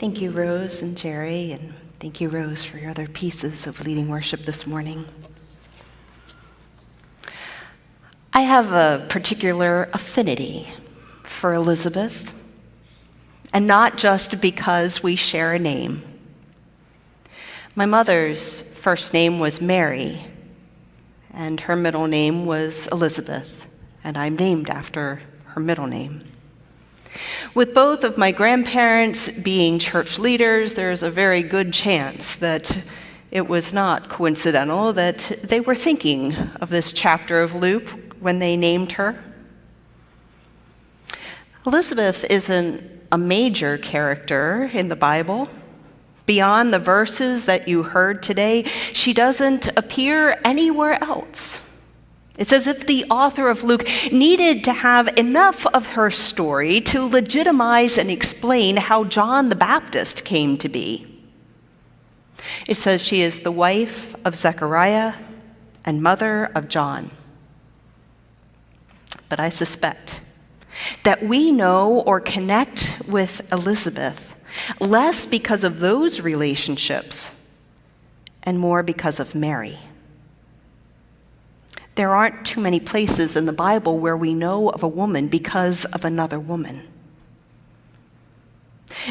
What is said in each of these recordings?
Thank you, Rose and Jerry, and thank you, Rose, for your other pieces of leading worship this morning. I have a particular affinity for Elizabeth, and not just because we share a name. My mother's first name was Mary, and her middle name was Elizabeth, and I'm named after her middle name. With both of my grandparents being church leaders, there's a very good chance that it was not coincidental that they were thinking of this chapter of Luke when they named her. Elizabeth isn't a major character in the Bible. Beyond the verses that you heard today, she doesn't appear anywhere else. It's as if the author of Luke needed to have enough of her story to legitimize and explain how John the Baptist came to be. It says she is the wife of Zechariah and mother of John. But I suspect that we know or connect with Elizabeth less because of those relationships and more because of Mary. There aren't too many places in the Bible where we know of a woman because of another woman.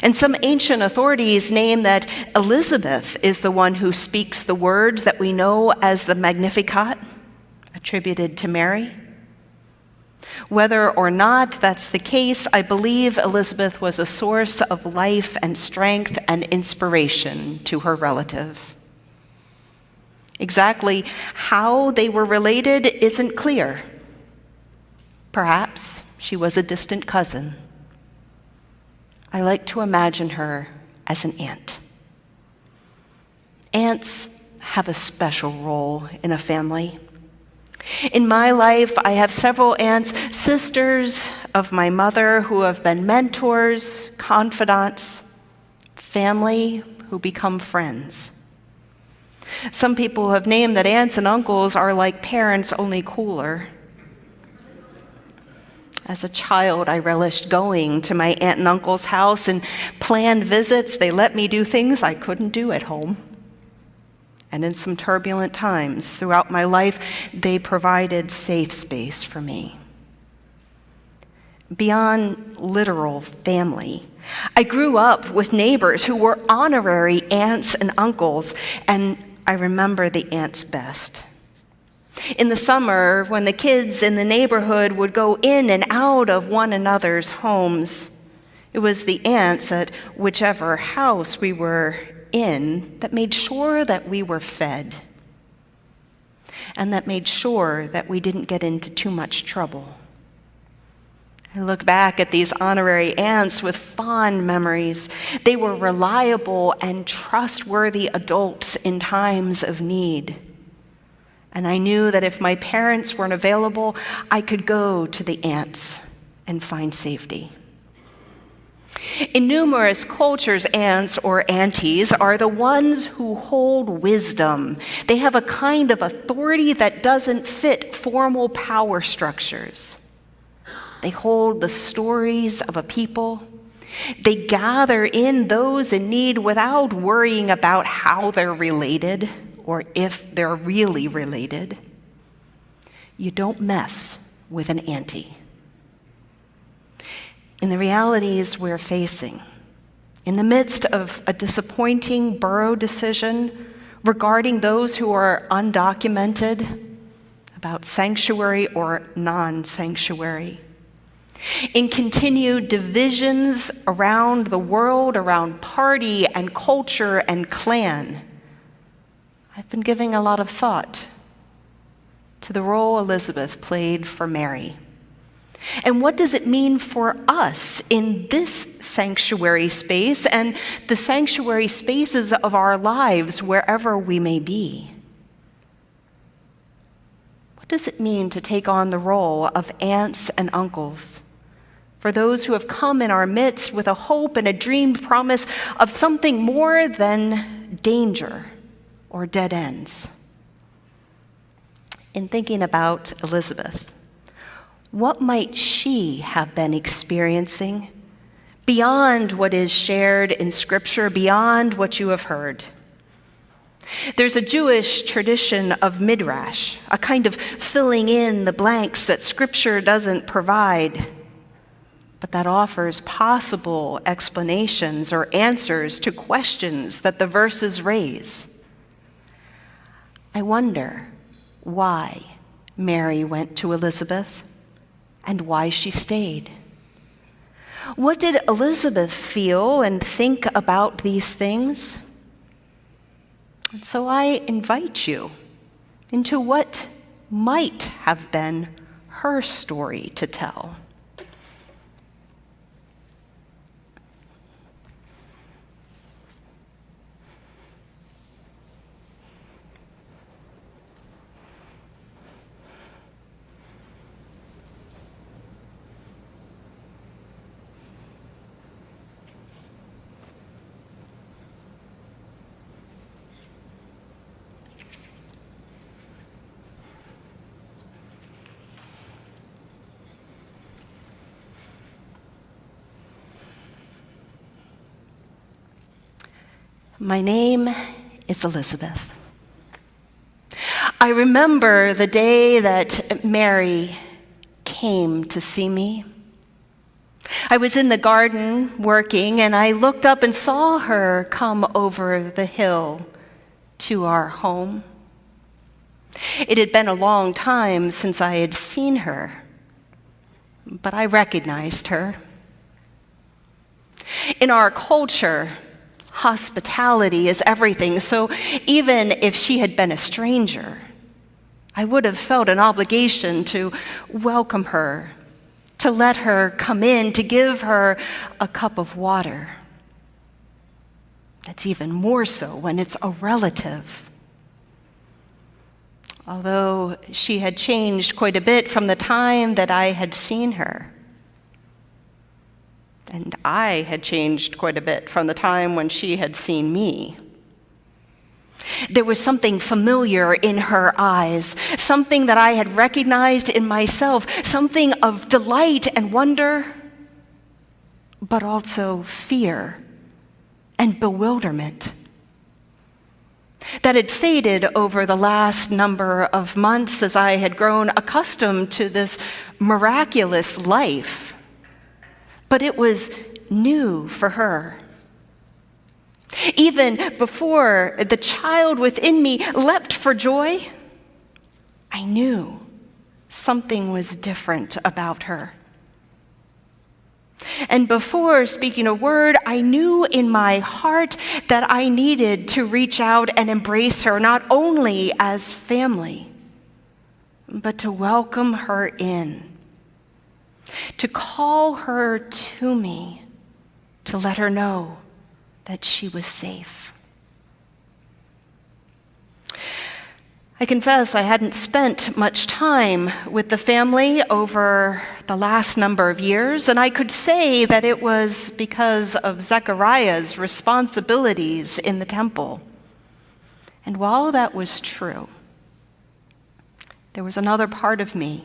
And some ancient authorities name that Elizabeth is the one who speaks the words that we know as the Magnificat, attributed to Mary. Whether or not that's the case, I believe Elizabeth was a source of life and strength and inspiration to her relative. Exactly how they were related isn't clear. Perhaps she was a distant cousin. I like to imagine her as an aunt. Aunts have a special role in a family. In my life, I have several aunts, sisters of my mother, who have been mentors, confidants, family who become friends. Some people have named that aunts and uncles are like parents, only cooler. As a child, I relished going to my aunt and uncle's house and planned visits. They let me do things I couldn't do at home. And in some turbulent times throughout my life, they provided safe space for me. Beyond literal family, I grew up with neighbors who were honorary aunts and uncles, and I remember the aunts best. In the summer, when the kids in the neighborhood would go in and out of one another's homes, it was the aunts at whichever house we were in that made sure that we were fed and that made sure that we didn't get into too much trouble. I look back at these honorary aunts with fond memories. They were reliable and trustworthy adults in times of need. And I knew that if my parents weren't available, I could go to the aunts and find safety. In numerous cultures, aunts or aunties are the ones who hold wisdom. They have a kind of authority that doesn't fit formal power structures. They hold the stories of a people. They gather in those in need without worrying about how they're related or if they're really related. You don't mess with an auntie. In the realities we're facing, in the midst of a disappointing borough decision regarding those who are undocumented, about sanctuary or non-sanctuary, in continued divisions around the world, around party and culture and clan, I've been giving a lot of thought to the role Elizabeth played for Mary. And what does it mean for us in this sanctuary space and the sanctuary spaces of our lives wherever we may be? What does it mean to take on the role of aunts and uncles for those who have come in our midst with a hope and a dreamed promise of something more than danger or dead ends? In thinking about Elizabeth, what might she have been experiencing beyond what is shared in Scripture, beyond what you have heard. There's a Jewish tradition of midrash, a kind of filling in the blanks that Scripture doesn't provide, but that offers possible explanations or answers to questions that the verses raise. I wonder why Mary went to Elizabeth and why she stayed. What did Elizabeth feel and think about these things? And so I invite you into what might have been her story to tell. My name is Elizabeth. I remember the day that Mary came to see me. I was in the garden working, and I looked up and saw her come over the hill to our home. It had been a long time since I had seen her, but I recognized her. In our culture, hospitality is everything, so even if she had been a stranger, I would have felt an obligation to welcome her, to let her come in, to give her a cup of water. That's even more so when it's a relative. Although she had changed quite a bit from the time that I had seen her. And I had changed quite a bit from the time when she had seen me. There was something familiar in her eyes, something that I had recognized in myself, something of delight and wonder, but also fear and bewilderment that had faded over the last number of months as I had grown accustomed to this miraculous life. But it was new for her. Even before the child within me leapt for joy, I knew something was different about her. And before speaking a word, I knew in my heart that I needed to reach out and embrace her, not only as family, but to welcome her in. To call her to me, to let her know that she was safe. I confess I hadn't spent much time with the family over the last number of years, and I could say that it was because of Zechariah's responsibilities in the temple. And while that was true, there was another part of me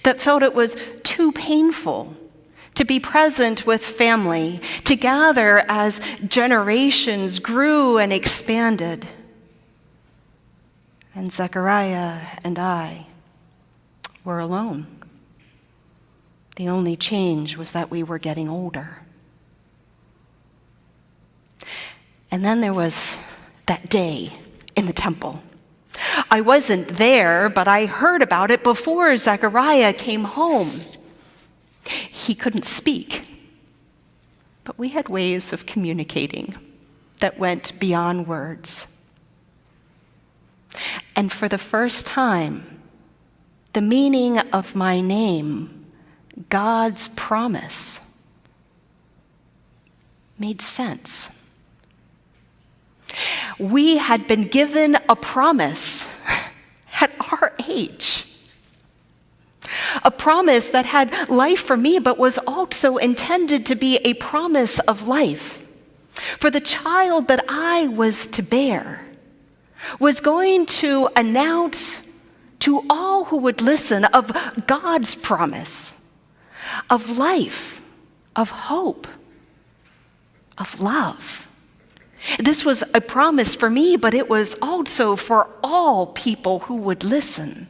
that felt it was too painful to be present with family, to gather as generations grew and expanded. And Zechariah and I were alone. The only change was that we were getting older. And then there was that day in the temple. I wasn't there, but I heard about it before Zechariah came home. He couldn't speak, but we had ways of communicating that went beyond words. And for the first time, the meaning of my name, God's promise, made sense. We had been given a promise at our age. A promise that had life for me, but was also intended to be a promise of life. For the child that I was to bear was going to announce to all who would listen of God's promise, of life, of hope, of love. This was a promise for me, but it was also for all people who would listen.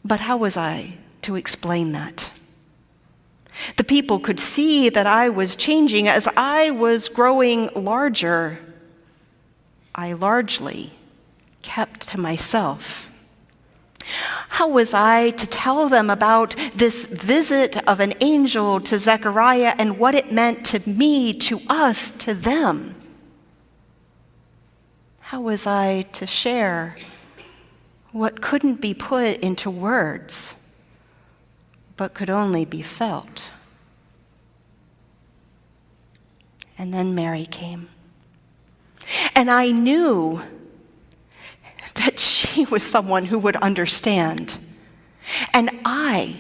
But how was I to explain that? The people could see that I was changing as I was growing larger. I largely kept to myself. How was I to tell them about this visit of an angel to Zechariah and what it meant to me, to us, to them? How was I to share what couldn't be put into words, but could only be felt? And then Mary came. And I knew that she was someone who would understand. And I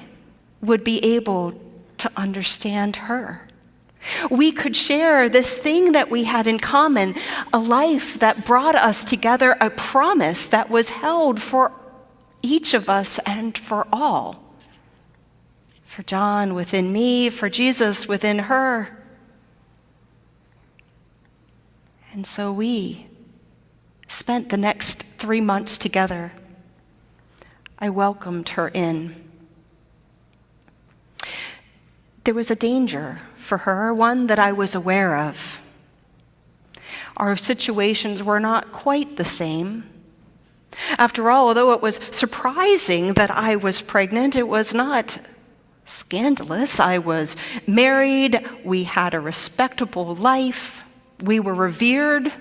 would be able to understand her. We could share this thing that we had in common, a life that brought us together, a promise that was held for each of us and for all. For John within me, for Jesus within her. And so we spent the next 3 months together. I welcomed her in. There was a danger for her, one that I was aware of. Our situations were not quite the same. After all, although it was surprising that I was pregnant, it was not scandalous. I was married, we had a respectable life, we were revered.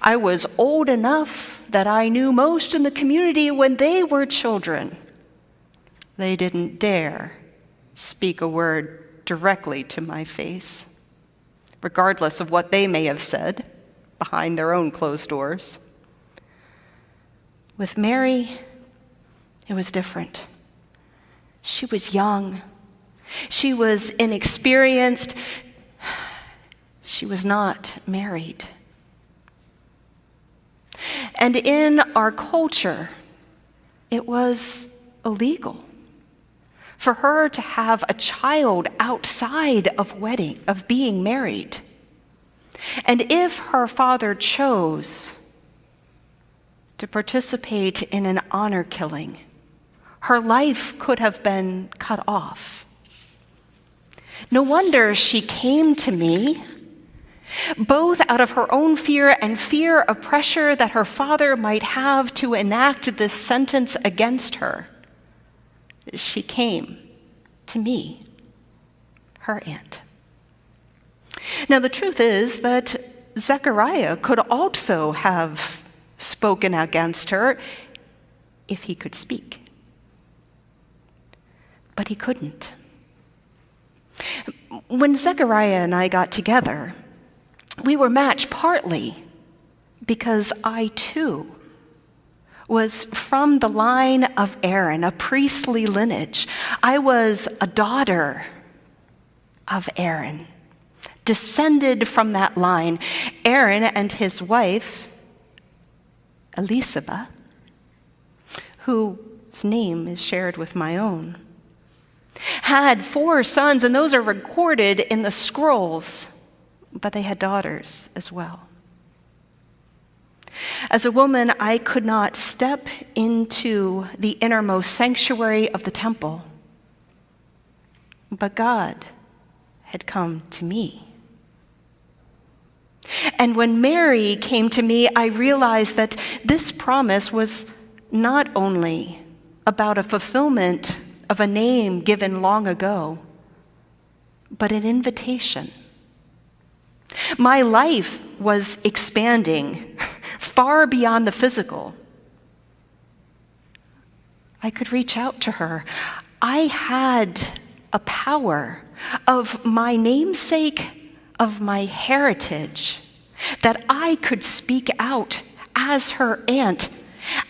I was old enough that I knew most in the community when they were children. They didn't dare speak a word directly to my face, regardless of what they may have said behind their own closed doors. With Mary, it was different. She was young. She was inexperienced. She was not married. And in our culture, it was illegal for her to have a child outside of being married. And if her father chose to participate in an honor killing, her life could have been cut off. No wonder she came to me, both out of her own fear and fear of pressure that her father might have to enact this sentence against her. She came to me, her aunt. Now, the truth is that Zechariah could also have spoken against her if he could speak. But he couldn't. When Zechariah and I got together, we were matched partly because I, too, was from the line of Aaron, a priestly lineage. I was a daughter of Aaron, descended from that line. Aaron and his wife, Elisabeth, whose name is shared with my own, had 4 sons, and those are recorded in the scrolls, but they had daughters as well. As a woman, I could not step into the innermost sanctuary of the temple, but God had come to me. And when Mary came to me, I realized that this promise was not only about a fulfillment of a name given long ago, but an invitation. My life was expanding far beyond the physical. I could reach out to her. I had a power of my namesake, of my heritage, that I could speak out as her aunt,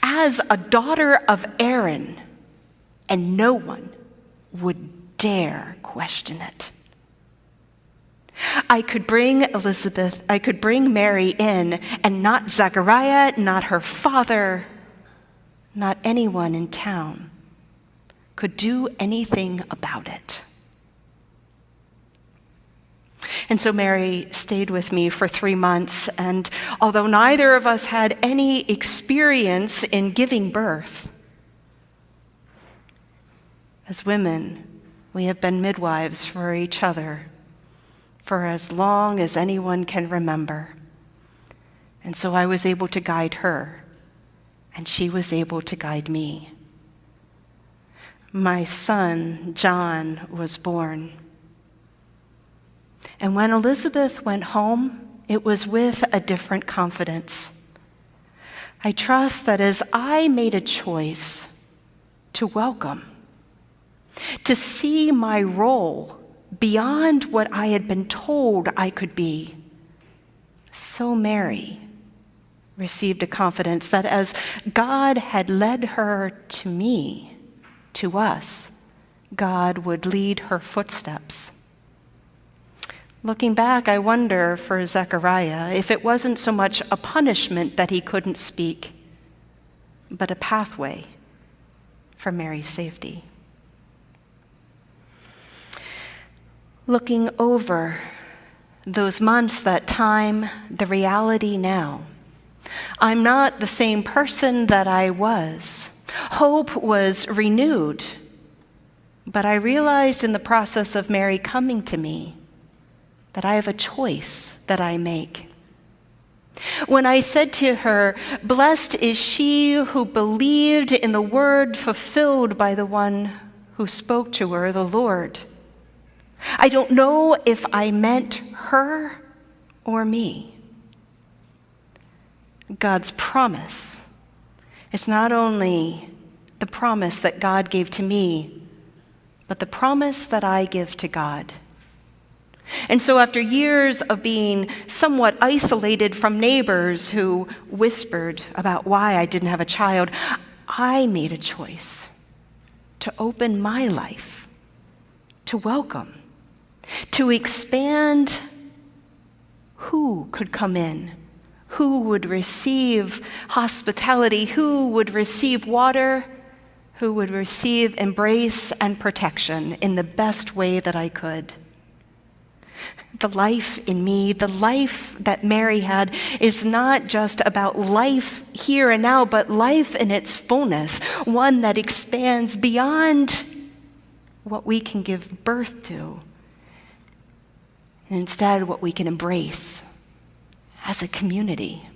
as a daughter of Aaron, and no one would dare question it. I could bring Mary in, and not Zechariah, not her father, not anyone in town could do anything about it. And so Mary stayed with me for 3 months, and although neither of us had any experience in giving birth, as women, we have been midwives for each other for as long as anyone can remember. And so I was able to guide her, and she was able to guide me. My son, John, was born. And when Elizabeth went home, it was with a different confidence. I trust that as I made a choice to welcome, to see my role beyond what I had been told I could be, so Mary received a confidence that as God had led her to me, to us, God would lead her footsteps. Looking back, I wonder for Zechariah if it wasn't so much a punishment that he couldn't speak, but a pathway for Mary's safety. Looking over those months, that time, the reality now, I'm not the same person that I was. Hope was renewed, but I realized in the process of Mary coming to me that I have a choice that I make. When I said to her, "Blessed is she who believed in the word fulfilled by the one who spoke to her, the Lord," I don't know if I meant her or me. God's promise is not only the promise that God gave to me, but the promise that I give to God. And so after years of being somewhat isolated from neighbors who whispered about why I didn't have a child, I made a choice to open my life, to welcome, to expand who could come in, who would receive hospitality, who would receive water, who would receive embrace and protection in the best way that I could. The life in me, the life that Mary had, is not just about life here and now, but life in its fullness, one that expands beyond what we can give birth to, and instead what we can embrace as a community.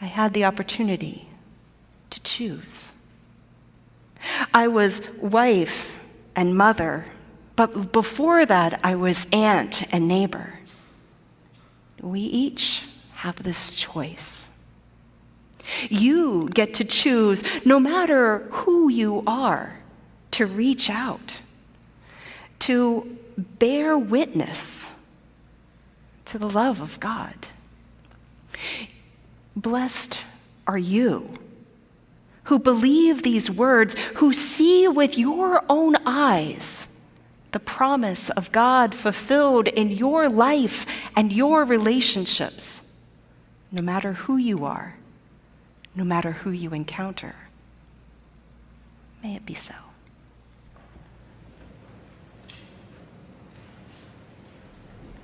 I had the opportunity to choose. I was wife and mother, but before that, I was aunt and neighbor. We each have this choice. You get to choose, no matter who you are, to reach out, to bear witness to the love of God. Blessed are you who believe these words, who see with your own eyes the promise of God fulfilled in your life and your relationships, no matter who you are, no matter who you encounter. May it be so.